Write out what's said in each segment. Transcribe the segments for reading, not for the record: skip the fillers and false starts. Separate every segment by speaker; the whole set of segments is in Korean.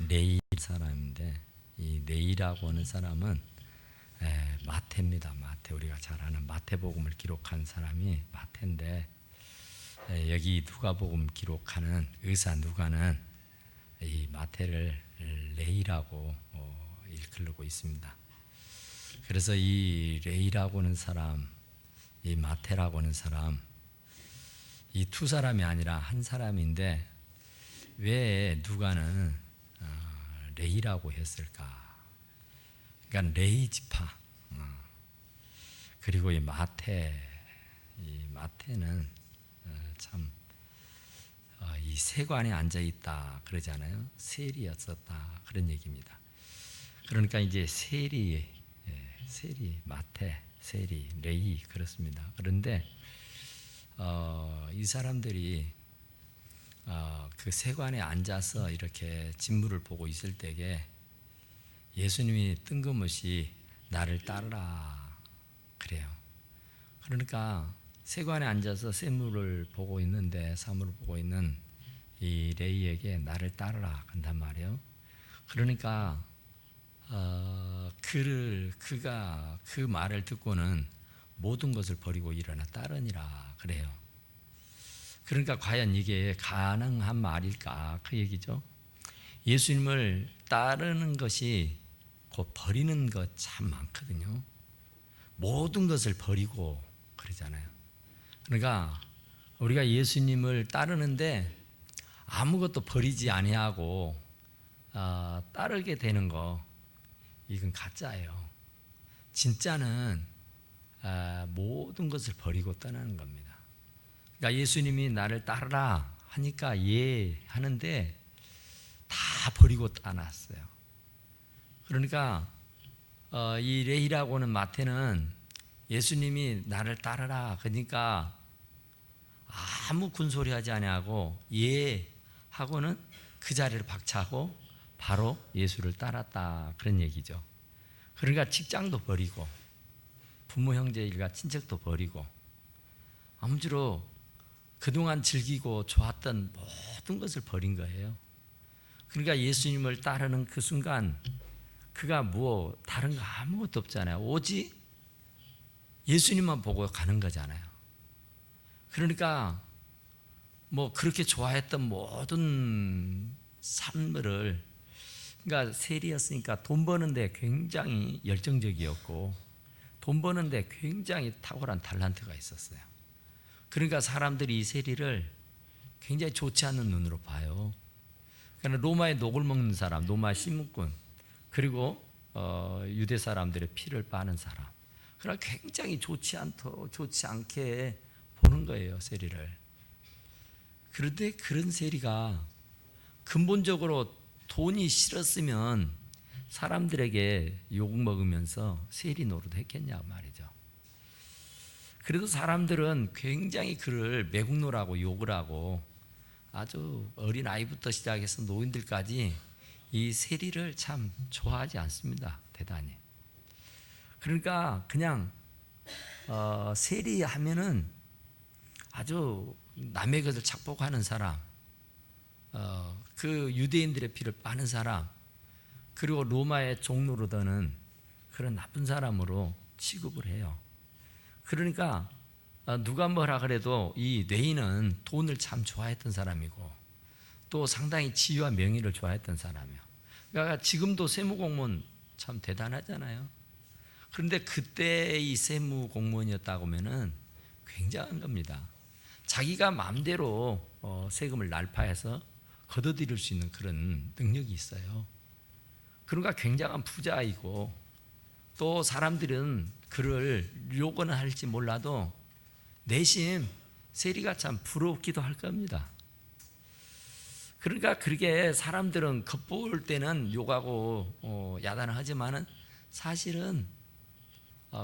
Speaker 1: 레이 사람인데, 이 레이라고 하는 사람은 마태입니다. 마태, 우리가 잘 아는 마태복음을 기록한 사람이 마태인데, 여기 누가복음 기록하는 의사 누가는 이 마태를 레이라고 일컬고 있습니다. 그래서 이 레이라고 하는 사람, 이 마태라고 하는 사람, 이 두 사람이 아니라 한 사람인데 왜 누가는 레이라고 했을까? 그러니까 레이 지파. 그리고 이 마태는 참 이 세관에 앉아 있다 그러잖아요. 세리였었다 그런 얘기입니다. 그러니까 이제 세리, 마태, 세리, 레이 그렇습니다. 그런데 이 사람들이 그 세관에 앉아서 이렇게 진물을 보고 있을 때에 예수님이 뜬금없이 나를 따르라 그래요. 그러니까 세관에 앉아서 사물을 보고 있는데 이 레이에게 나를 따르라 한단 말이에요. 그러니까 그가 그 말을 듣고는 모든 것을 버리고 일어나 따르니라 그래요. 그러니까 과연 이게 가능한 말일까 그 얘기죠. 예수님을 따르는 것이 곧 버리는 것 참 많거든요. 모든 것을 버리고 그러잖아요. 그러니까 우리가 예수님을 따르는데 아무것도 버리지 아니하고 따르게 되는 거, 이건 가짜예요. 진짜는 모든 것을 버리고 떠나는 겁니다. 그러니까 예수님이 나를 따르라 하니까 예 하는데 다 버리고 떠났어요. 그러니까 이 레이라고 하는 마태는 예수님이 나를 따르라 그러니까 아무 군소리 하지 아니하고 예 하고는 그 자리를 박차고 바로 예수를 따랐다 그런 얘기죠. 그러니까 직장도 버리고 부모 형제 일가 친척도 버리고 아무쪼록 그동안 즐기고 좋았던 모든 것을 버린 거예요. 그러니까 예수님을 따르는 그 순간 그가 다른 거 아무것도 없잖아요. 오직 예수님만 보고 가는 거잖아요. 그러니까 그렇게 좋아했던 모든 삶을, 그러니까 세리였으니까 돈 버는데 굉장히 열정적이었고 돈 버는데 굉장히 탁월한 탤런트가 있었어요. 그러니까 사람들이 이 세리를 굉장히 좋지 않은 눈으로 봐요. 그러니까 로마의 녹을 먹는 사람, 로마 시민군, 그리고 유대 사람들의 피를 빠는 사람, 그러나 굉장히 좋지 않게 보는 거예요, 세리를. 그런데 그런 세리가 근본적으로 돈이 싫었으면 사람들에게 욕 먹으면서 세리 노릇 했겠냐 말이죠. 그래도 사람들은 굉장히 그를 매국노라고 욕을 하고 아주 어린 아이부터 시작해서 노인들까지 이 세리를 참 좋아하지 않습니다. 대단히. 그러니까 그냥 세리하면은 아주 남의 것을 착복하는 사람, 그 유대인들의 피를 빠는 사람, 그리고 로마의 종노릇하는 그런 나쁜 사람으로 취급을 해요. 그러니까 누가 뭐라 그래도 이 레이는 돈을 참 좋아했던 사람이고 또 상당히 지위와 명예를 좋아했던 사람이에요. 그러니까 지금도 세무공무원 참 대단하잖아요. 그런데 그때 이 세무공무원이었다고 하면은 굉장한 겁니다. 자기가 마음대로 세금을 날파해서 걷어들일 수 있는 그런 능력이 있어요. 그러니까 굉장한 부자이고 또 사람들은 그를 욕은 할지 몰라도 내심 세리가 참 부럽기도 할 겁니다. 그러니까 그렇게 사람들은 겉볼 때는 욕하고 야단을 하지만은 사실은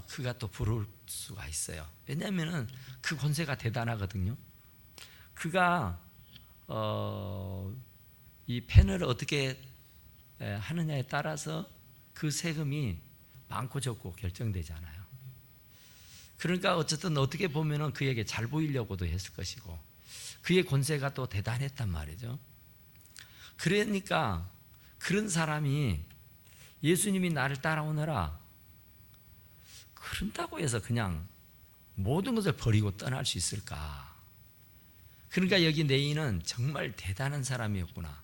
Speaker 1: 그가 또 부러울 수가 있어요. 왜냐하면은 그 권세가 대단하거든요. 그가 이 펜을 어떻게 하느냐에 따라서 그 세금이 많고 적고 결정되잖아요. 그러니까 어쨌든 어떻게 보면은 그에게 잘 보이려고도 했을 것이고 그의 권세가 또 대단했단 말이죠. 그러니까 그런 사람이 예수님이 나를 따라오너라 그런다고 해서 그냥 모든 것을 버리고 떠날 수 있을까? 그러니까 여기 네이는 정말 대단한 사람이었구나.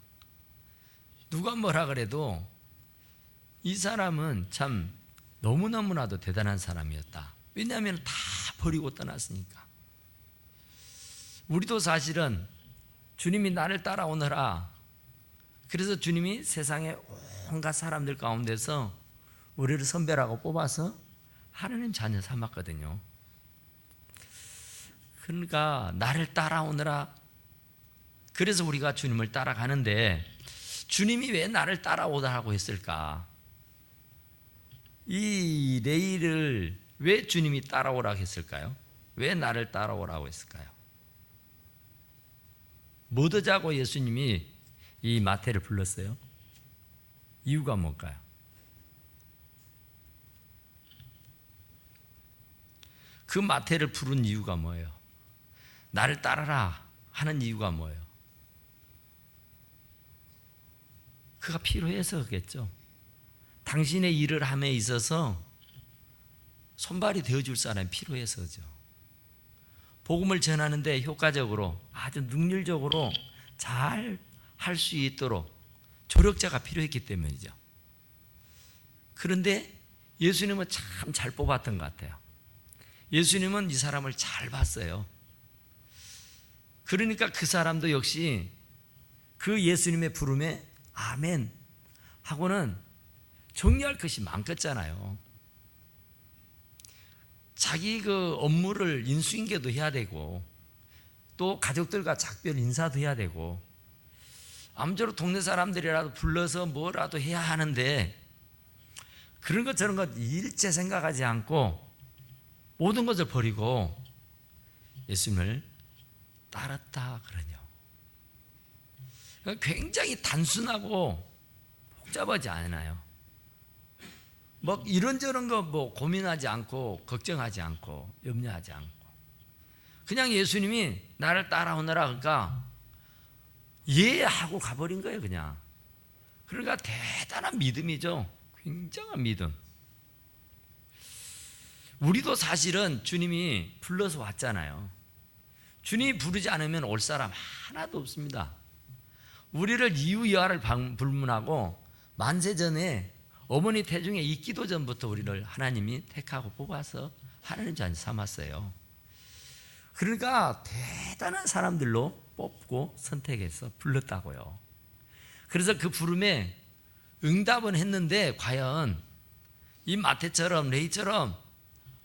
Speaker 1: 누가 뭐라 그래도 이 사람은 참 너무너무나도 대단한 사람이었다. 왜냐하면 다 버리고 떠났으니까. 우리도 사실은 주님이 나를 따라오너라. 그래서 주님이 세상의 온갖 사람들 가운데서 우리를 선별하고 뽑아서 하나님 자녀 삼았거든요. 그러니까 나를 따라오느라. 그래서 우리가 주님을 따라가는데 주님이 왜 나를 따라오라고 했을까? 이 레이를 왜 주님이 따라오라고 했을까요? 왜 나를 따라오라고 했을까요? 뭐 얻자고 예수님이 이 마태를 불렀어요? 이유가 뭘까요? 그 마태를 부른 이유가 뭐예요? 나를 따라라 하는 이유가 뭐예요? 그가 필요해서겠죠. 당신의 일을 함에 있어서 손발이 되어줄 사람이 필요해서죠. 복음을 전하는데 효과적으로 아주 능률적으로 잘 할 수 있도록 조력자가 필요했기 때문이죠. 그런데 예수님은 참 잘 뽑았던 것 같아요. 예수님은 이 사람을 잘 봤어요. 그러니까 그 사람도 역시 그 예수님의 부름에 아멘 하고는 정리할 것이 많겠잖아요. 자기 그 업무를 인수인계도 해야 되고 또 가족들과 작별 인사도 해야 되고 아무쪼록 동네 사람들이라도 불러서 뭐라도 해야 하는데 그런 것 저런 것 일체 생각하지 않고 모든 것을 버리고 예수님을 따랐다 그러냐. 굉장히 단순하고 복잡하지 않아요. 뭐 이런저런 거 뭐 고민하지 않고 걱정하지 않고 염려하지 않고 그냥 예수님이 나를 따라오너라 그러니까 예 하고 가버린 거예요 그냥. 그러니까 대단한 믿음이죠. 굉장한 믿음. 우리도 사실은 주님이 불러서 왔잖아요. 주님이 부르지 않으면 올 사람 하나도 없습니다. 우리를 이유여하를 불문하고 만세전에 어머니 태중에 있기도 전부터 우리를 하나님이 택하고 뽑아서 하나님 자녀 삼았어요. 그러니까 대단한 사람들로 뽑고 선택해서 불렀다고요. 그래서 그 부름에 응답은 했는데 과연 이 마태처럼 레이처럼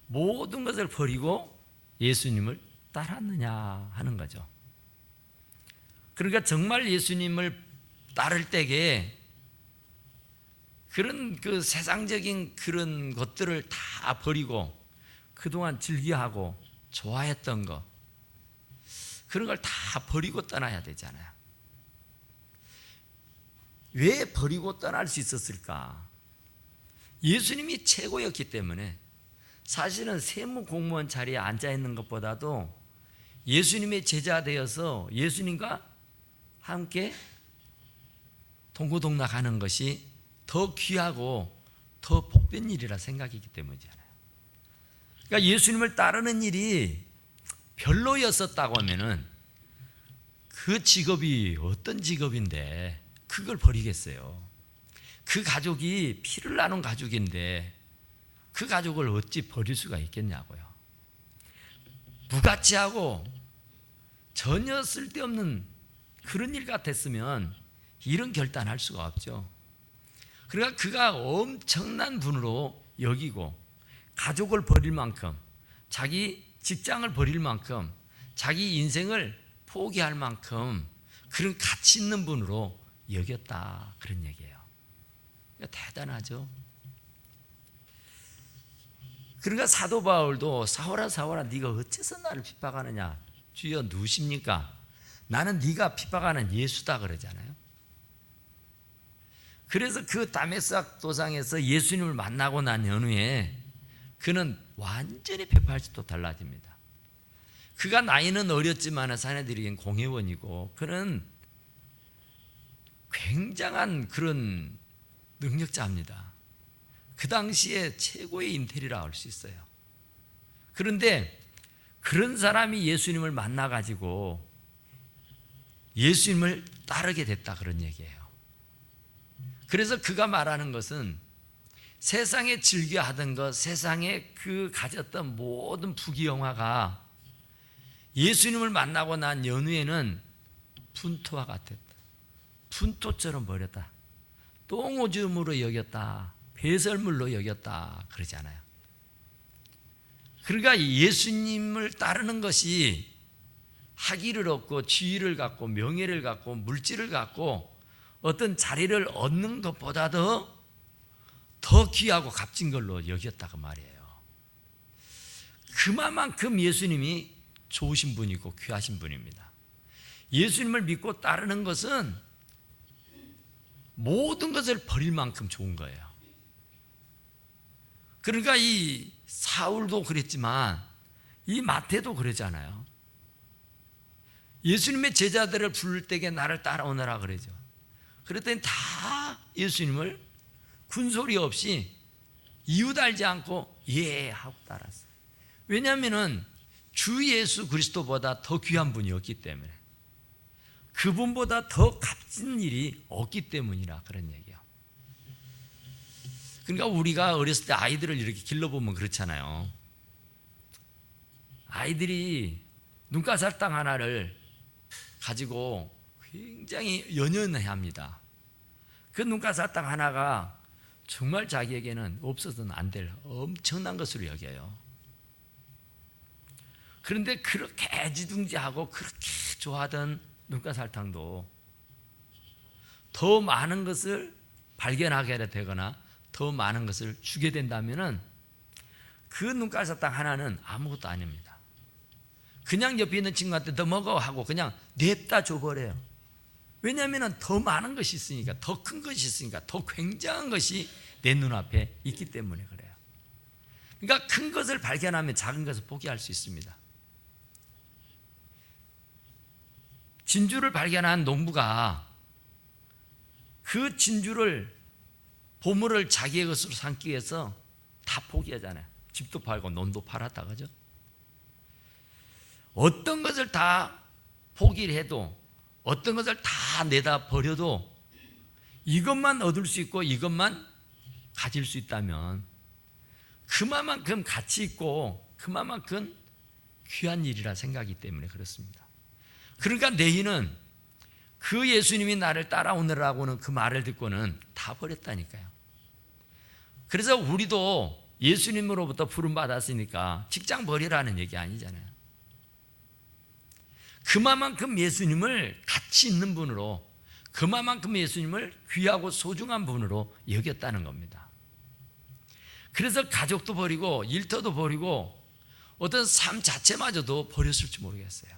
Speaker 1: 모든 것을 버리고 예수님을 따랐느냐 하는 거죠. 그러니까 정말 예수님을 따를 때에 그런 그 세상적인 그런 것들을 다 버리고 그동안 즐겨하고 좋아했던 것 그런 걸 다 버리고 떠나야 되잖아요. 왜 버리고 떠날 수 있었을까? 예수님이 최고였기 때문에 사실은 세무 공무원 자리에 앉아 있는 것보다도 예수님의 제자 되어서 예수님과 함께 동고동락하는 것이 더 귀하고 더 복된 일이라 생각이기 때문이잖아요. 그러니까 예수님을 따르는 일이 별로였었다고 하면은 그 직업이 어떤 직업인데 그걸 버리겠어요. 그 가족이 피를 나눈 가족인데 그 가족을 어찌 버릴 수가 있겠냐고요. 무가치하고 전혀 쓸데없는 그런 일 같았으면 이런 결단할 수가 없죠. 그러니까 그가 엄청난 분으로 여기고 가족을 버릴 만큼 자기 직장을 버릴 만큼 자기 인생을 포기할 만큼 그런 가치 있는 분으로 여겼다 그런 얘기예요. 대단하죠. 그러니까 사도 바울도 사울아 사울아 네가 어째서 나를 핍박하느냐 주여 누구십니까? 나는 네가 핍박하는 예수다 그러잖아요. 그래서 그 다메섹 도상에서 예수님을 만나고 난 연후에 그는 완전히 180도 달라집니다. 그가 나이는 어렸지만 사내들에겐 공회원이고 그는 굉장한 그런 능력자입니다. 그 당시에 최고의 인텔이라 할 수 있어요. 그런데 그런 사람이 예수님을 만나가지고 예수님을 따르게 됐다, 그런 얘기예요. 그래서 그가 말하는 것은 세상에 즐겨 하던 것, 세상에 그 가졌던 모든 부귀영화가 예수님을 만나고 난 연후에는 분토와 같았다. 분토처럼 버렸다. 똥오줌으로 여겼다. 배설물로 여겼다. 그러잖아요. 그러니까 예수님을 따르는 것이 학위를 얻고 지위를 갖고 명예를 갖고 물질을 갖고 어떤 자리를 얻는 것보다도 더 귀하고 값진 걸로 여겼다고 말이에요. 그만큼 예수님이 좋으신 분이고 귀하신 분입니다. 예수님을 믿고 따르는 것은 모든 것을 버릴 만큼 좋은 거예요. 그러니까 이 사울도 그랬지만 이 마태도 그러잖아요. 예수님의 제자들을 부를 때에 나를 따라오너라 그러죠. 그랬더니 다 예수님을 군소리 없이 이유 달지 않고 예 하고 따랐어요. 왜냐하면 주 예수 그리스도보다 더 귀한 분이 없기 때문에, 그분보다 더 값진 일이 없기 때문이라 그런 얘기예요. 그러니까 우리가 어렸을 때 아이들을 이렇게 길러보면 그렇잖아요. 아이들이 눈가살당 하나를 가지고 굉장히 연연해합니다. 그 눈가살당 하나가 정말 자기에게는 없어서는 안 될 엄청난 것으로 여겨요. 그런데 그렇게 애지중지하고 그렇게 좋아하던 눈가살탕도 더 많은 것을 발견하게 되거나 더 많은 것을 주게 된다면 그 눈가살탕 하나는 아무것도 아닙니다. 그냥 옆에 있는 친구한테 더 먹어 하고 그냥 냅다 줘버려요. 왜냐하면 더 많은 것이 있으니까, 더 큰 것이 있으니까, 더 굉장한 것이 내 눈앞에 있기 때문에 그래요. 그러니까 큰 것을 발견하면 작은 것을 포기할 수 있습니다. 진주를 발견한 농부가 그 진주를, 보물을 자기의 것으로 삼기 위해서 다 포기하잖아요. 집도 팔고 논도 팔았다 그죠? 어떤 것을 다 포기를 해도, 어떤 것을 다 내다 버려도 이것만 얻을 수 있고 이것만 가질 수 있다면 그만큼 가치 있고 그만큼 귀한 일이라 생각하기 때문에 그렇습니다. 그러니까 너희는 그 예수님이 나를 따라오느라고는 그 말을 듣고는 다 버렸다니까요. 그래서 우리도 예수님으로부터 부름받았으니까 직장 버리라는 얘기 아니잖아요. 그만큼 예수님을 가치 있는 분으로, 그만큼 예수님을 귀하고 소중한 분으로 여겼다는 겁니다. 그래서 가족도 버리고 일터도 버리고 어떤 삶 자체마저도 버렸을지 모르겠어요.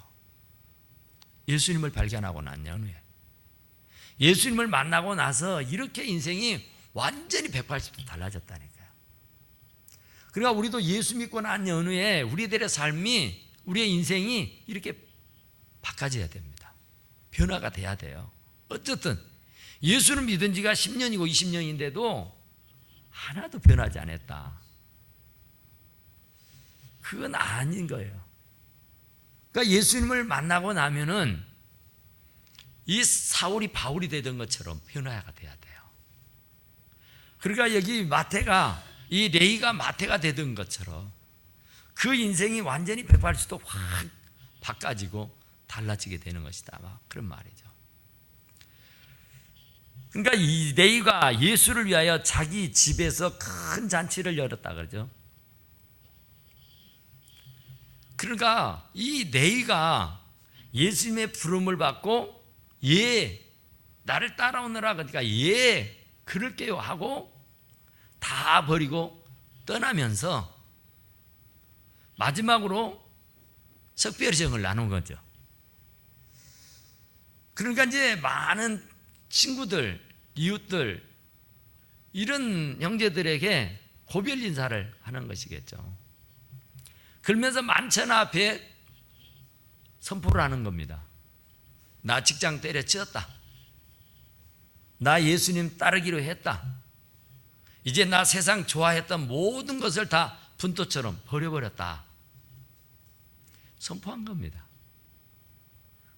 Speaker 1: 예수님을 발견하고 난 연후에, 예수님을 만나고 나서 이렇게 인생이 완전히 180도 달라졌다니까요. 그러니까 우리도 예수 믿고 난 연후에 우리들의 삶이, 우리의 인생이 이렇게 바꿔져야 됩니다. 변화가 돼야 돼요. 어쨌든 예수를 믿은 지가 10년이고 20년인데도 하나도 변하지 않았다. 그건 아닌 거예요. 그러니까 예수님을 만나고 나면은 이 사울이 바울이 되던 것처럼 변화가 돼야 돼요. 그러니까 여기 마태가, 이 레이가 마태가 되던 것처럼 그 인생이 완전히 180도 확 바꿔지고 달라지게 되는 것이다, 막 그런 말이죠. 그러니까 이 레이가 예수를 위하여 자기 집에서 큰 잔치를 열었다 그러죠. 그러니까 이 레이가 예수님의 부름을 받고 나를 따라오느라, 그러니까 그럴게요 하고 다 버리고 떠나면서 마지막으로 석별정을 나눈 거죠. 그러니까 이제 많은 친구들, 이웃들, 이런 형제들에게 고별 인사를 하는 것이겠죠. 그러면서 만천하 앞에 선포를 하는 겁니다. 나 직장 때려치웠다. 나 예수님 따르기로 했다. 이제 나 세상 좋아했던 모든 것을 다 분토처럼 버려버렸다. 선포한 겁니다.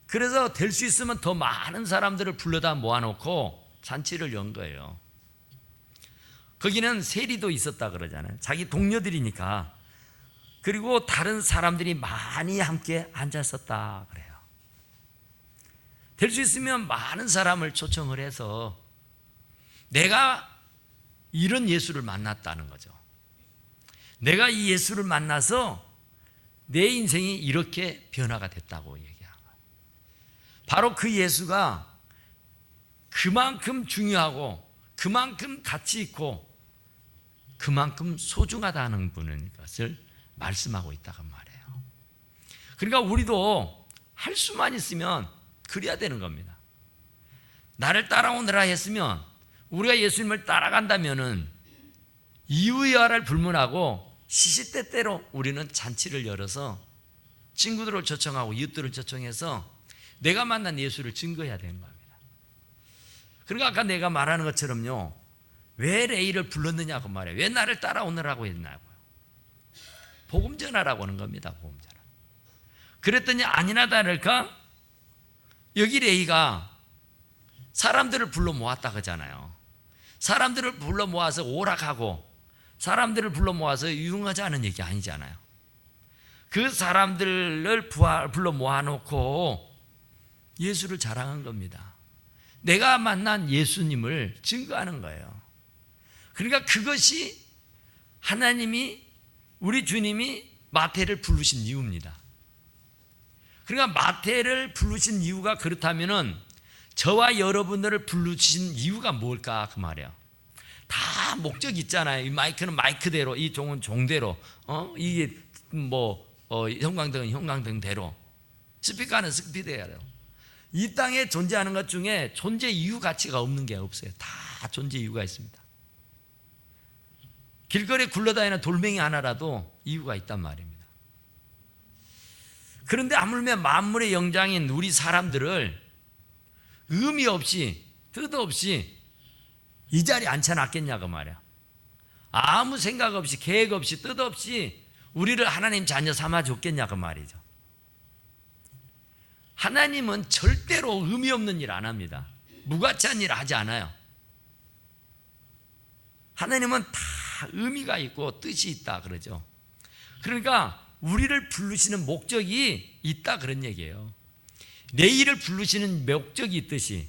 Speaker 1: 그래서 될 수 있으면 더 많은 사람들을 불러다 모아놓고 잔치를 연 거예요. 거기는 세리도 있었다 그러잖아요. 자기 동료들이니까. 그리고 다른 사람들이 많이 함께 앉았었다 그래요. 될 수 있으면 많은 사람을 초청을 해서 내가 이런 예수를 만났다는 거죠. 내가 이 예수를 만나서 내 인생이 이렇게 변화가 됐다고 얘기하는 거예요. 바로 그 예수가 그만큼 중요하고 그만큼 가치 있고 그만큼 소중하다는 분인 것을 말씀하고 있다고 말해요. 그러니까 우리도 할 수만 있으면 그래야 되는 겁니다. 나를 따라오느라 했으면 우리가 예수님을 따라간다면은 이유야를 불문하고 시시때때로 우리는 잔치를 열어서 친구들을 초청하고 이웃들을 초청해서 내가 만난 예수를 증거해야 되는 겁니다. 그러니까 아까 내가 말하는 것처럼요, 왜 레이를 불렀느냐고 말해요. 왜 나를 따라오느라고 했냐고요. 복음 전하라고 하는 겁니다. 복음 전하. 그랬더니 아니나 다를까 여기 레이가 사람들을 불러 모았다 그러잖아요. 사람들을 불러 모아서 오락하고 사람들을 불러 모아서 유흥하자는 얘기 아니잖아요. 그 사람들을 불러 모아놓고 예수를 자랑한 겁니다. 내가 만난 예수님을 증거하는 거예요. 그러니까 그것이 하나님이 우리 주님이 마태를 부르신 이유입니다. 그러니까 마태를 부르신 이유가 그렇다면은 저와 여러분들을 부르신 이유가 뭘까 그 말이에요. 다 목적이 있잖아요. 이 마이크는 마이크대로, 이 종은 종대로, 이게 형광등은 형광등대로, 스피커는 스피커대로. 이 땅에 존재하는 것 중에 존재 이유 가치가 없는 게 없어요. 다 존재 이유가 있습니다. 길거리에 굴러다니는 돌멩이 하나라도 이유가 있단 말입니다. 그런데 하물며 만물의 영장인 우리 사람들을 의미 없이 뜻 없이 이 자리에 앉혀놨겠냐고 말이야. 아무 생각 없이 계획 없이 뜻 없이 우리를 하나님 자녀 삼아줬겠냐고 말이죠. 하나님은 절대로 의미 없는 일 안 합니다. 무가치한 일 하지 않아요. 하나님은 다 의미가 있고 뜻이 있다 그러죠. 그러니까 우리를 부르시는 목적이 있다 그런 얘기예요. 레이를 부르시는 목적이 있듯이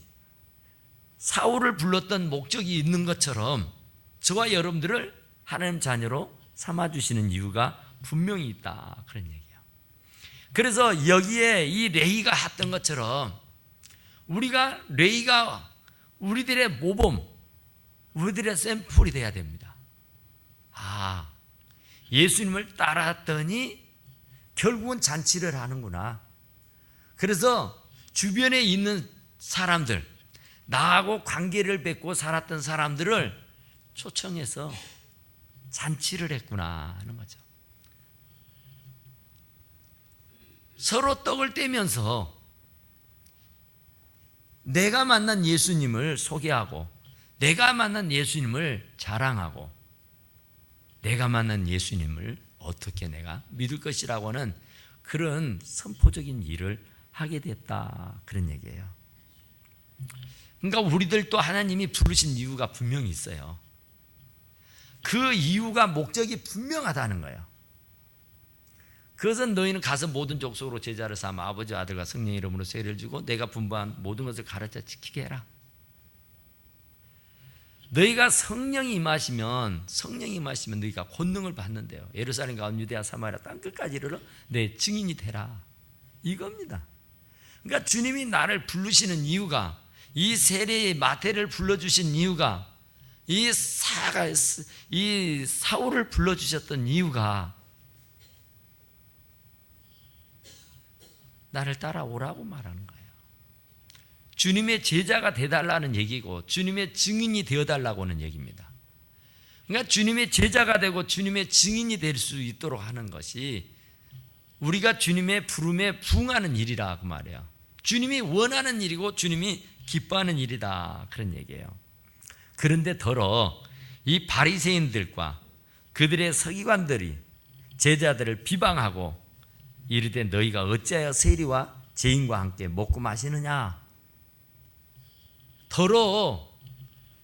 Speaker 1: 사울을 불렀던 목적이 있는 것처럼 저와 여러분들을 하나님 자녀로 삼아주시는 이유가 분명히 있다 그런 얘기예요. 그래서 여기에 이 레이가 했던 것처럼 레이가 우리들의 모범, 우리들의 샘플이 돼야 됩니다. 예수님을 따랐더니 결국은 잔치를 하는구나. 그래서 주변에 있는 사람들, 나하고 관계를 맺고 살았던 사람들을 초청해서 잔치를 했구나 하는 거죠. 서로 떡을 떼면서 내가 만난 예수님을 소개하고 내가 만난 예수님을 자랑하고 내가 만난 예수님을 어떻게 내가 믿을 것이라고 하는 그런 선포적인 일을 하게 됐다 그런 얘기예요. 그러니까 우리들도 하나님이 부르신 이유가 분명히 있어요. 그 이유가 목적이 분명하다는 거예요. 그것은 너희는 가서 모든 족속으로 제자를 삼아 아버지 아들과 성령의 이름으로 세례를 주고 내가 분부한 모든 것을 가르쳐 지키게 해라. 너희가 성령이 임하시면 너희가 권능을 받는데요. 예루살렘 가운 유대와 사마리아 땅 끝까지 이르러 내 증인이 되라. 이겁니다. 그러니까 주님이 나를 부르시는 이유가 이 세례의 마태를 불러주신 이유가 이 사울을 불러주셨던 이유가 나를 따라오라고 말하는 거예요. 주님의 제자가 되달라는 얘기고 주님의 증인이 되어달라고 하는 얘기입니다. 그러니까 주님의 제자가 되고 주님의 증인이 될 수 있도록 하는 것이 우리가 주님의 부름에 부응하는 일이라고 말해요. 주님이 원하는 일이고 주님이 기뻐하는 일이다, 그런 얘기예요. 그런데 더러 이 바리새인들과 그들의 서기관들이 제자들을 비방하고 이르되 너희가 어찌하여 세리와 죄인과 함께 먹고 마시느냐. 더러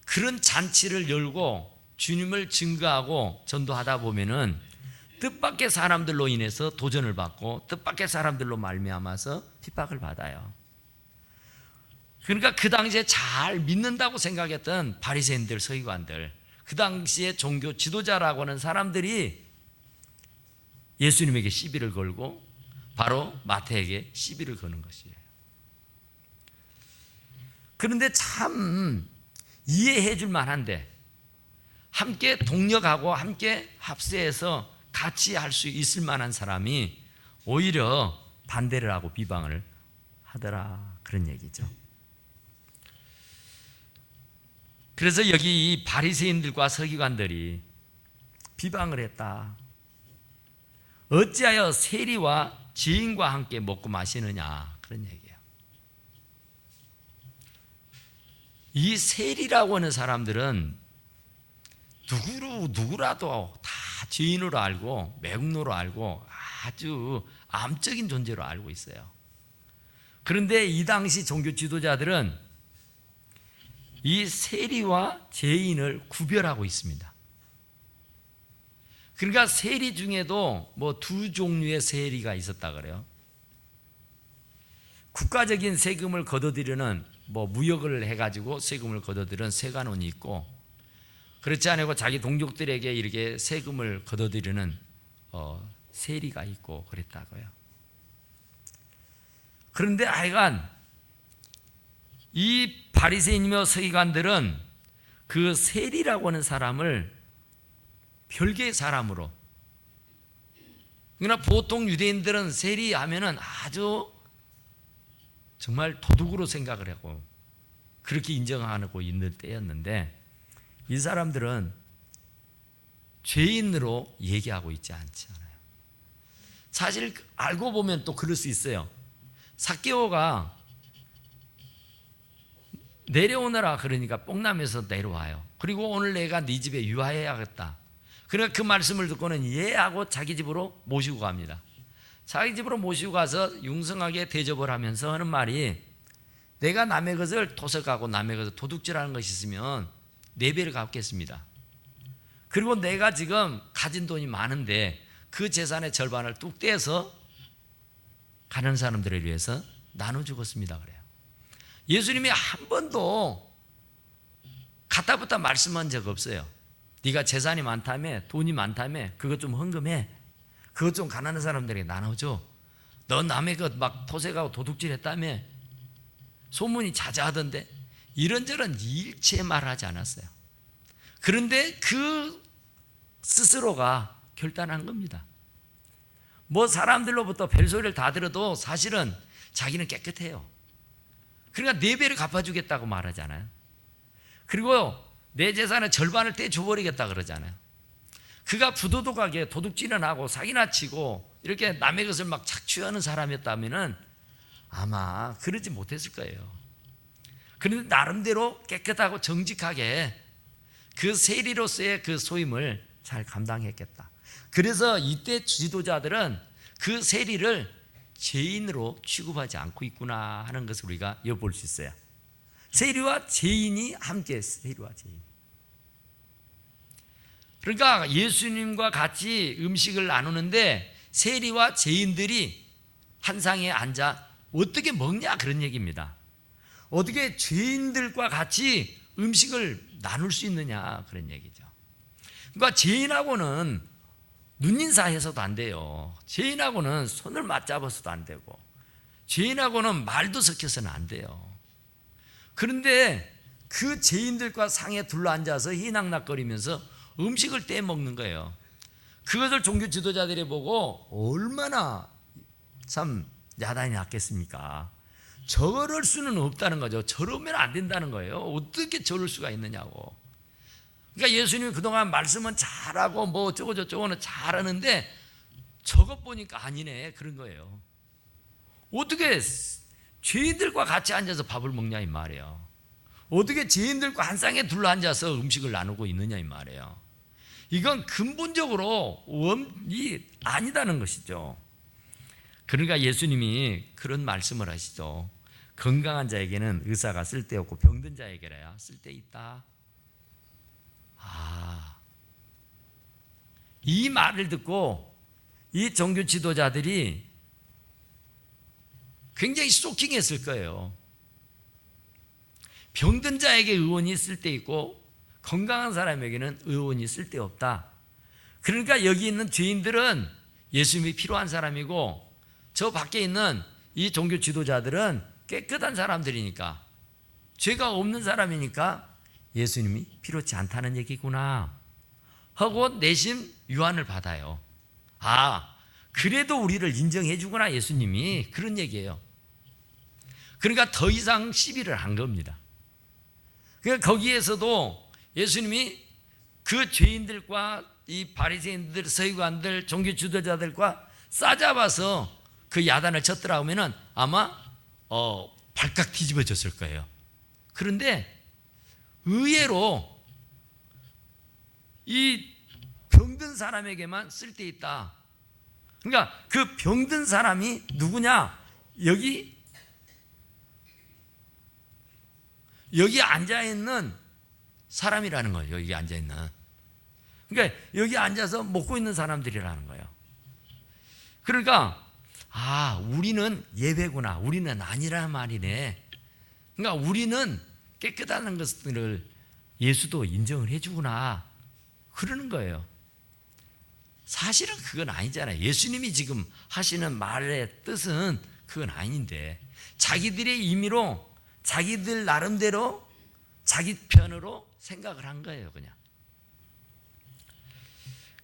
Speaker 1: 그런 잔치를 열고 주님을 증거하고 전도하다 보면은 뜻밖의 사람들로 인해서 도전을 받고 뜻밖의 사람들로 말미암아서 핍박을 받아요. 그러니까 그 당시에 잘 믿는다고 생각했던 바리새인들, 서기관들, 그 당시에 종교 지도자라고 하는 사람들이 예수님에게 시비를 걸고 바로 마태에게 시비를 거는 것이에요. 그런데 참 이해해 줄 만한데 함께 동력하고 함께 합세해서 같이 할 수 있을 만한 사람이 오히려 반대를 하고 비방을 하더라, 그런 얘기죠. 그래서 여기 이 바리새인들과 서기관들이 비방을 했다. 어찌하여 세리와 죄인과 함께 먹고 마시느냐, 그런 얘기예요. 이 세리라고 하는 사람들은 누구라도 다 죄인으로 알고 매국노로 알고 아주 암적인 존재로 알고 있어요. 그런데 이 당시 종교 지도자들은 이 세리와 죄인을 구별하고 있습니다. 그러니까 세리 중에도 뭐 두 종류의 세리가 있었다 그래요. 국가적인 세금을 걷어들이는 뭐 무역을 해가지고 세금을 걷어들이는 세관원이 있고, 그렇지 않고 자기 동족들에게 이렇게 세금을 걷어들이는 세리가 있고 그랬다고요. 그런데 하여간 이 바리새인이며 서기관들은 그 세리라고 하는 사람을 별개의 사람으로, 그러나 보통 유대인들은 세리 하면은 아주 정말 도둑으로 생각을 하고 그렇게 인정하고 있는 때였는데, 이 사람들은 죄인으로 얘기하고 있지 않지 않아요. 사실 알고 보면 또 그럴 수 있어요. 삭개오가 내려오너라 그러니까 뽕남에서 내려와요. 그리고 오늘 내가 네 집에 유하해야겠다. 그러니까 그 말씀을 듣고는 예 하고 자기 집으로 모시고 갑니다. 자기 집으로 모시고 가서 융성하게 대접을 하면서 하는 말이, 내가 남의 것을 토색하고 남의 것을 도둑질하는 것이 있으면 4배를 갚겠습니다. 그리고 내가 지금 가진 돈이 많은데 그 재산의 절반을 뚝 떼서 가난한 사람들을 위해서 나눠 주겠습니다, 그래요. 예수님이 한 번도 갖다붙다 말씀한 적 없어요. 네가 재산이 많다며, 돈이 많다며, 그것 좀 헌금해, 그것 좀 가난한 사람들에게 나눠줘, 너 남의 것 막 토색하고 도둑질 했다며, 소문이 자자하던데, 이런저런 일체 말하지 않았어요. 그런데 그 스스로가 결단한 겁니다. 뭐 사람들로부터 별소리를 다 들어도 사실은 자기는 깨끗해요. 그러니까 4배를 갚아주겠다고 말하잖아요. 그리고 내 재산의 절반을 떼줘버리겠다 그러잖아요. 그가 부도덕하게 도둑질은 하고 사기나 치고 이렇게 남의 것을 막 착취하는 사람이었다면 아마 그러지 못했을 거예요. 그런데 나름대로 깨끗하고 정직하게 그 세리로서의 그 소임을 잘 감당했겠다. 그래서 이때 지도자들은 그 세리를 죄인으로 취급하지 않고 있구나 하는 것을 우리가 엿볼 수 있어요. 세리와 죄인이 함께, 세리와 죄인. 그러니까 예수님과 같이 음식을 나누는데 세리와 죄인들이 한 상에 앉아 어떻게 먹냐, 그런 얘기입니다. 어떻게 죄인들과 같이 음식을 나눌 수 있느냐, 그런 얘기죠. 그러니까 죄인하고는 눈인사해서도 안 돼요. 죄인하고는 손을 맞잡아서도 안 되고, 죄인하고는 말도 섞여서는 안 돼요. 그런데 그 죄인들과 상에 둘러앉아서 희낙낙거리면서 음식을 떼먹는 거예요. 그것을 종교 지도자들이 보고 얼마나 참 야단이 났겠습니까? 저럴 수는 없다는 거죠. 저러면 안 된다는 거예요. 어떻게 저럴 수가 있느냐고. 그러니까 예수님이 그동안 말씀은 잘하고 뭐 어쩌고 저쩌고는 잘하는데 저것 보니까 아니네, 그런 거예요. 어떻게 죄인들과 같이 앉아서 밥을 먹냐 이 말이에요. 어떻게 죄인들과 한 쌍에 둘러앉아서 음식을 나누고 있느냐 이 말이에요. 이건 근본적으로 원이 아니다는 것이죠. 그러니까 예수님이 그런 말씀을 하시죠. 건강한 자에게는 의사가 쓸데없고 병든 자에게라야 쓸데있다. 이 말을 듣고 이 종교 지도자들이 굉장히 쇼킹했을 거예요. 병든 자에게 의원이 쓸데있고 건강한 사람에게는 의원이 쓸데없다. 그러니까 여기 있는 죄인들은 예수님이 필요한 사람이고 저 밖에 있는 이 종교 지도자들은 깨끗한 사람들이니까, 죄가 없는 사람이니까 예수님이 필요치 않다는 얘기구나 하고 내심 유한을 받아요. 그래도 우리를 인정해 주구나 예수님이, 그런 얘기예요. 그러니까 더 이상 시비를 한 겁니다. 그러니까 거기에서도 예수님이 그 죄인들과 이 바리새인들, 서기관들, 종교 지도자들과 싸잡아서 그 야단을 쳤더라 하면은 아마 발칵 뒤집어졌을 거예요. 그런데 의외로 이 병든 사람에게만 쓸데있다. 그러니까 그 병든 사람이 누구냐? 여기 앉아있는 사람이라는 거예요. 여기 앉아있는. 그러니까 여기 앉아서 먹고 있는 사람들이라는 거예요. 그러니까 우리는 예배구나, 우리는 아니란 말이네. 그러니까 우리는 깨끗하다는 것들을 예수도 인정을 해주구나, 그러는 거예요. 사실은 그건 아니잖아요. 예수님이 지금 하시는 말의 뜻은 그건 아닌데 자기들의 임의로 자기들 나름대로 자기 편으로 생각을 한 거예요, 그냥.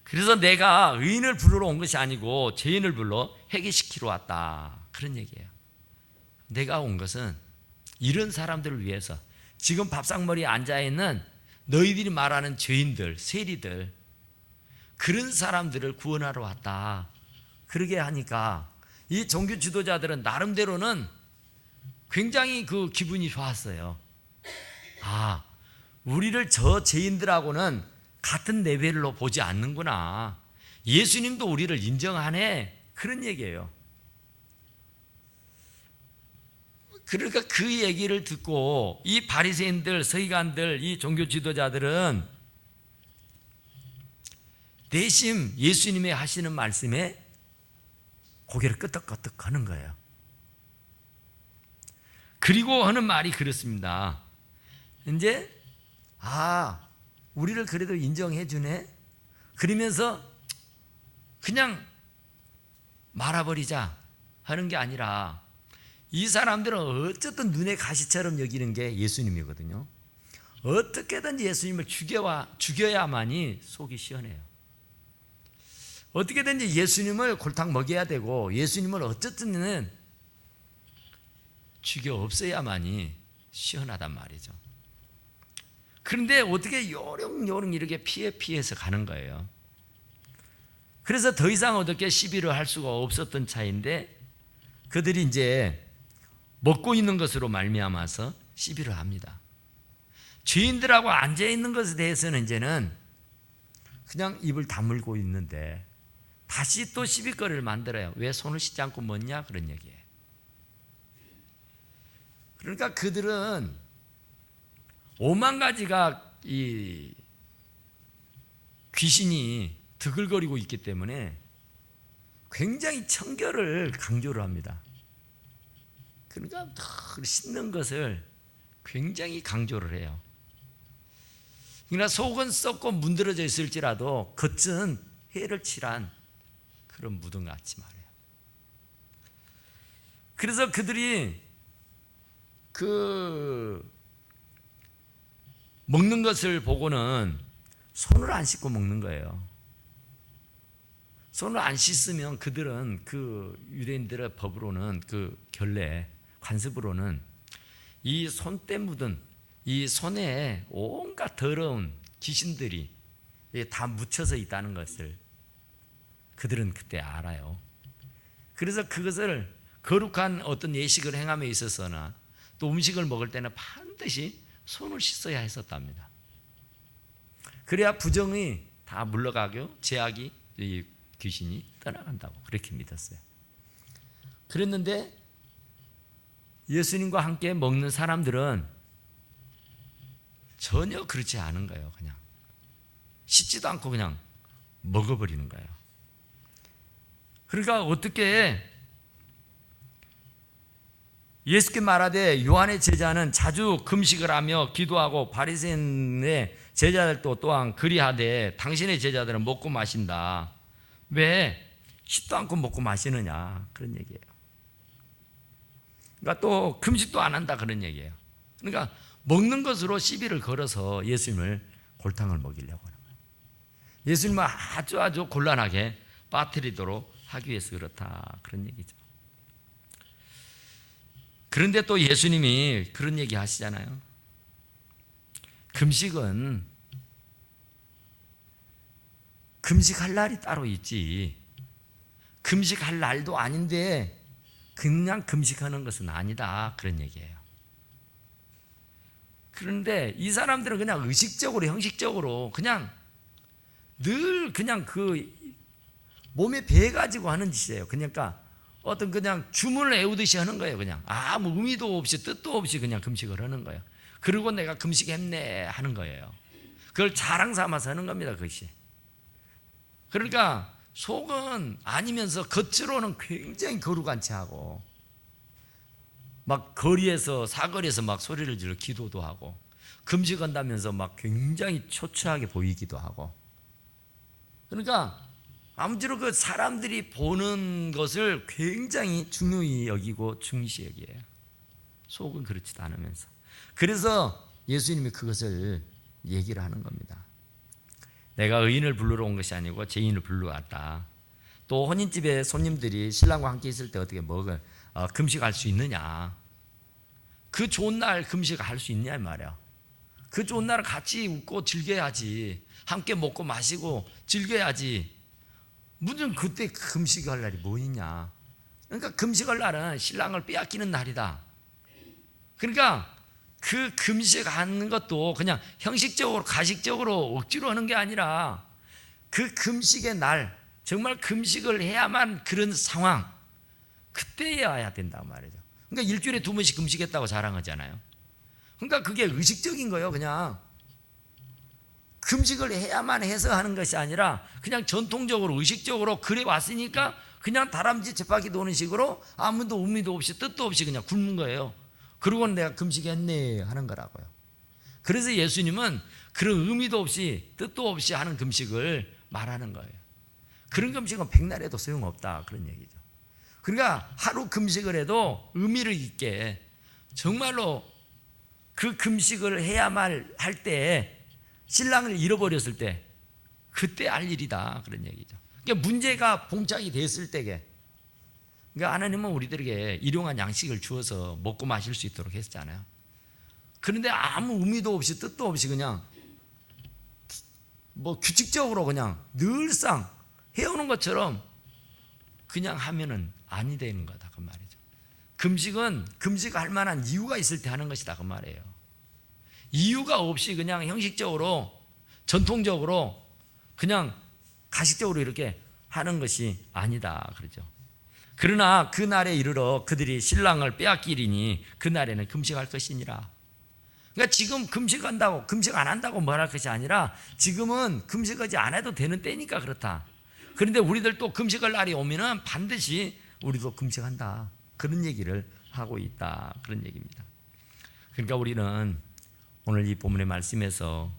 Speaker 1: 그래서 내가 의인을 부르러 온 것이 아니고 죄인을 불러 회개시키러 왔다, 그런 얘기예요. 내가 온 것은 이런 사람들을 위해서, 지금 밥상머리에 앉아있는 너희들이 말하는 죄인들, 세리들, 그런 사람들을 구원하러 왔다. 그러게 하니까 이 종교 지도자들은 나름대로는 굉장히 그 기분이 좋았어요. 우리를 저 죄인들하고는 같은 레벨로 보지 않는구나, 예수님도 우리를 인정하네, 그런 얘기예요. 그러니까 그 얘기를 듣고 이 바리새인들, 서기관들, 이 종교 지도자들은 내심 예수님이 하시는 말씀에 고개를 끄덕끄덕 하는 거예요. 그리고 하는 말이 그렇습니다. 이제 우리를 그래도 인정해 주네, 그러면서 그냥 말아버리자 하는 게 아니라 이 사람들은 어쨌든 눈에 가시처럼 여기는 게 예수님이거든요. 어떻게든지 예수님을 죽여야만이 속이 시원해요. 어떻게든지 예수님을 골탕 먹여야 되고 예수님을 어쨌든 죽여 없애야만이 시원하단 말이죠. 그런데 어떻게 요령요령 이렇게 피해서 가는 거예요. 그래서 더 이상 어떻게 시비를 할 수가 없었던 차인데 그들이 이제 먹고 있는 것으로 말미암아서 시비를 합니다. 죄인들하고 앉아있는 것에 대해서는 이제는 그냥 입을 다물고 있는데 다시 또 시비거리를 만들어요. 왜 손을 씻지 않고 먹냐, 그런 얘기예요. 그러니까 그들은 5만 가지가 이 귀신이 드글거리고 있기 때문에 굉장히 청결을 강조를 합니다. 그러니까 씻는 것을 굉장히 강조를 해요. 그러나 속은 썩고 문드러져 있을지라도 겉은 해를 칠한 그런 무덤같이 말이에요. 그래서 그들이 그 먹는 것을 보고는 손을 안 씻고 먹는 거예요. 손을 안 씻으면 그들은 그 유대인들의 법으로는 그 결례 관습으로는 이 손때 묻은 이 손에 온갖 더러운 귀신들이 다 묻혀서 있다는 것을 그들은 그때 알아요. 그래서 그것을 거룩한 어떤 예식을 행함에 있어서나 또 음식을 먹을 때는 반드시 손을 씻어야 했었답니다. 그래야 부정이 다 물러가고 죄악이, 이 귀신이 떠나간다고 그렇게 믿었어요. 그랬는데 예수님과 함께 먹는 사람들은 전혀 그렇지 않은 거예요. 그냥 씻지도 않고 그냥 먹어버리는 거예요. 그러니까 어떻게 예수께 말하되 요한의 제자는 자주 금식을 하며 기도하고 바리새인의 제자들도 또한 그리하되 당신의 제자들은 먹고 마신다. 왜 씻도 않고 먹고 마시느냐, 그런 얘기예요. 그러니까 또 금식도 안 한다, 그런 얘기예요. 그러니까 먹는 것으로 시비를 걸어서 예수님을 골탕을 먹이려고 하는 거예요. 예수님을 아주 곤란하게 빠뜨리도록 하기 위해서 그렇다, 그런 얘기죠. 그런데 또 예수님이 그런 얘기 하시잖아요. 금식은 금식할 날이 따로 있지, 금식할 날도 아닌데 그냥 금식하는 것은 아니다, 그런 얘기예요. 그런데 이 사람들은 그냥 의식적으로, 형식적으로 그냥 늘 그냥 그 몸에 배 가지고 하는 짓이에요. 그러니까 어떤 그냥 주문을 외우듯이 하는 거예요. 그냥 아무 의미도 없이 뜻도 없이 그냥 금식을 하는 거예요. 그리고 내가 금식했네 하는 거예요. 그걸 자랑 삼아서 하는 겁니다, 그것이. 그러니까 속은 아니면서 겉으로는 굉장히 거룩한 체하고 막 거리에서, 사거리에서 막 소리를 질러 기도도 하고 금식한다면서 막 굉장히 초췌하게 보이기도 하고. 그러니까 아무쪼록 그 사람들이 보는 것을 굉장히 중요히 여기고 중시 여기에요. 속은 그렇지도 않으면서. 그래서 예수님이 그것을 얘기를 하는 겁니다. 내가 의인을 부르러 온 것이 아니고 죄인을 부르러 왔다. 또 혼인집에 손님들이 신랑과 함께 있을 때 어떻게 금식할 수 있느냐, 그 좋은 날 금식할 수 있냐 이 말이야. 그 좋은 날은 같이 웃고 즐겨야지, 함께 먹고 마시고 즐겨야지. 무슨 그때 금식할 날이 뭐 있냐. 그러니까 금식할 날은 신랑을 빼앗기는 날이다. 그러니까 그 금식하는 것도 그냥 형식적으로 가식적으로 억지로 하는 게 아니라 그 금식의 날, 정말 금식을 해야만 그런 상황, 그때에 와야 된단 말이죠. 그러니까 일주일에 2번씩 금식했다고 자랑하잖아요. 그러니까 그게 의식적인 거예요. 그냥 금식을 해야만 해서 하는 것이 아니라 그냥 전통적으로 의식적으로 그래 왔으니까 그냥 다람쥐 쳇바퀴 도는 식으로 아무도 의미도 없이 뜻도 없이 그냥 굶는 거예요. 그러고는 내가 금식했네 하는 거라고요. 그래서 예수님은 그런 의미도 없이 뜻도 없이 하는 금식을 말하는 거예요. 그런 금식은 백날 해도 소용없다, 그런 얘기죠. 그러니까 하루 금식을 해도 의미를 있게 정말로 그 금식을 해야만 할 때, 신랑을 잃어버렸을 때 그때 할 일이다, 그런 얘기죠. 그러니까 문제가 봉착이 됐을 때게, 그러니까 하나님은 우리들에게 일용한 양식을 주어서 먹고 마실 수 있도록 했잖아요. 그런데 아무 의미도 없이 뜻도 없이 그냥 뭐 규칙적으로 그냥 늘상 해오는 것처럼 그냥 하면은 아니 되는 거다, 그 말이죠. 금식은 금식할 만한 이유가 있을 때 하는 것이다, 그 말이에요. 이유가 없이 그냥 형식적으로 전통적으로 그냥 가식적으로 이렇게 하는 것이 아니다, 그러죠. 그러나 그 날에 이르러 그들이 신랑을 빼앗기리니 그 날에는 금식할 것이니라. 그러니까 지금 금식한다고, 금식 안 한다고 말할 것이 아니라 지금은 금식하지 않아도 되는 때니까 그렇다. 그런데 우리들 또 금식할 날이 오면은 반드시 우리도 금식한다, 그런 얘기를 하고 있다, 그런 얘기입니다. 그러니까 우리는 오늘 이 본문의 말씀에서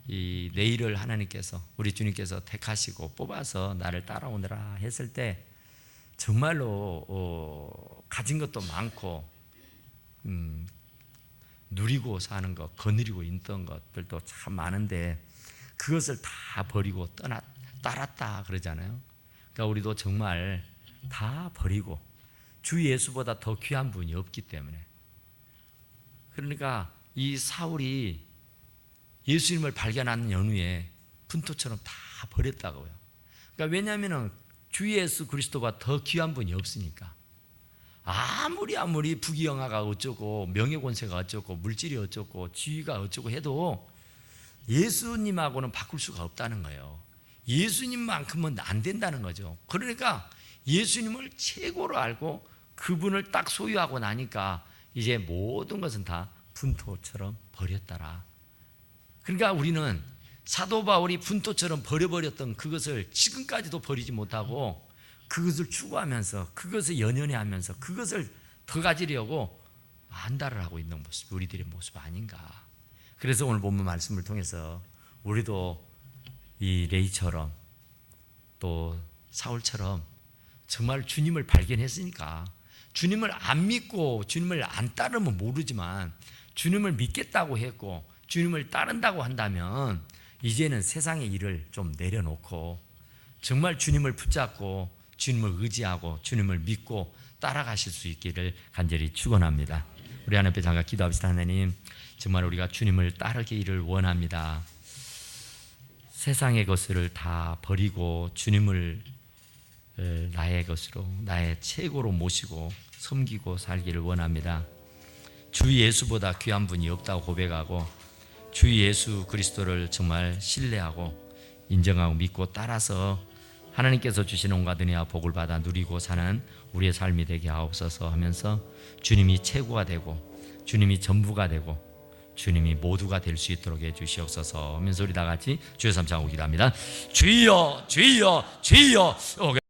Speaker 1: 이 내일을 하나님께서, 우리 주님께서 택하시고 뽑아서 나를 따라오느라 했을 때 정말로 가진 것도 많고 누리고 사는 것, 거느리고 있던 것들도 참 많은데 그것을 다 버리고 따랐다 그러잖아요. 그러니까 우리도 정말 다 버리고 주 예수보다 더 귀한 분이 없기 때문에, 그러니까 이 사울이 예수님을 발견하는 연후에 분토처럼 다 버렸다고요. 그러니까 왜냐하면 주 예수 그리스도가 더 귀한 분이 없으니까. 아무리 부귀영화가 어쩌고 명예권세가 어쩌고 물질이 어쩌고 지위가 어쩌고 해도 예수님하고는 바꿀 수가 없다는 거예요. 예수님만큼은 안 된다는 거죠. 그러니까 예수님을 최고로 알고 그분을 딱 소유하고 나니까 이제 모든 것은 다 분토처럼 버렸더라. 그러니까 우리는 사도 바울이 분토처럼 버려버렸던 그것을 지금까지도 버리지 못하고 그것을 추구하면서 그것을 연연해 하면서 그것을 더 가지려고 안달을 하고 있는 모습, 우리들의 모습 아닌가. 그래서 오늘 본문 말씀을 통해서 우리도 이 레이처럼 또 사울처럼 정말 주님을 발견했으니까 주님을 안 믿고 주님을 안 따르면 모르지만 주님을 믿겠다고 했고 주님을 따른다고 한다면 이제는 세상의 일을 좀 내려놓고 정말 주님을 붙잡고 주님을 의지하고 주님을 믿고 따라가실 수 있기를 간절히 축원합니다. 우리 하나님 앞에 잠깐 기도합시다. 하나님, 정말 우리가 주님을 따르기를 원합니다. 세상의 것을 다 버리고 주님을 나의 것으로 나의 최고로 모시고 섬기고 살기를 원합니다. 주 예수보다 귀한 분이 없다고 고백하고 주 예수 그리스도를 정말 신뢰하고 인정하고 믿고 따라서 하나님께서 주신 온갖 은혜와 복을 받아 누리고 사는 우리의 삶이 되게 하옵소서 하면서 주님이 최고가 되고 주님이 전부가 되고 주님이 모두가 될 수 있도록 해주시옵소서 하면서 우리 다 같이 주여 삼창하고 기도합니다. 주여 주여 주여.